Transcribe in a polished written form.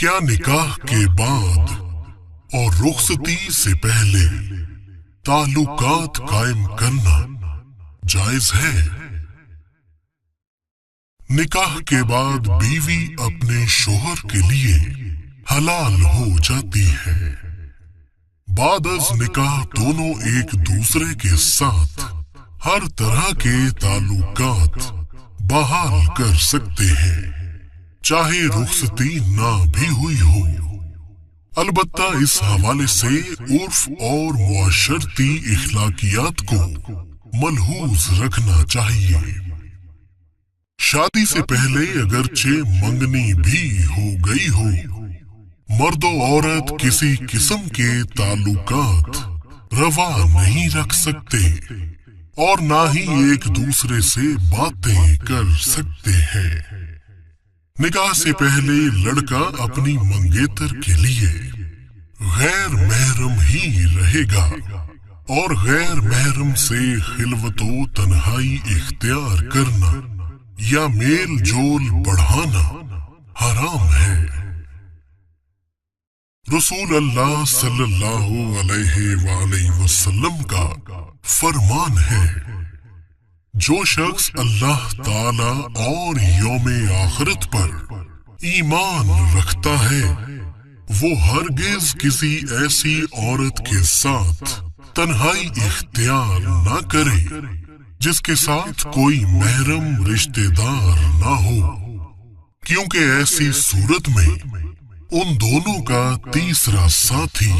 کیا نکاح کے بعد اور رخصتی سے پہلے تعلقات قائم کرنا جائز ہے؟ نکاح کے بعد بیوی اپنے شوہر کے لیے حلال ہو جاتی ہے۔ بعد از نکاح دونوں ایک دوسرے کے ساتھ ہر طرح کے تعلقات بحال کر سکتے ہیں، چاہے رخصتی نہ بھی ہوئی ہو۔ البتہ اس حوالے سے عرف اور معاشرتی اخلاقیات کو ملحوظ رکھنا چاہیے۔ شادی سے پہلے اگرچہ منگنی بھی ہو گئی ہو، مرد و عورت کسی قسم کے تعلقات روا نہیں رکھ سکتے اور نہ ہی ایک دوسرے سے باتیں کر سکتے ہیں۔ نکاح سے پہلے لڑکا اپنی منگیتر کے لیے غیر محرم ہی رہے گا اور غیر محرم سے خلوت و تنہائی اختیار کرنا یا میل جول بڑھانا حرام ہے۔ رسول اللہ صلی اللہ علیہ وآلہ وسلم کا فرمان ہے، جو شخص اللہ تعالی اور یوم آخرت پر ایمان رکھتا ہے، وہ ہرگز کسی ایسی عورت کے ساتھ تنہائی اختیار نہ کرے جس کے ساتھ کوئی محرم رشتہ دار نہ ہو، کیونکہ ایسی صورت میں ان دونوں کا تیسرا ساتھی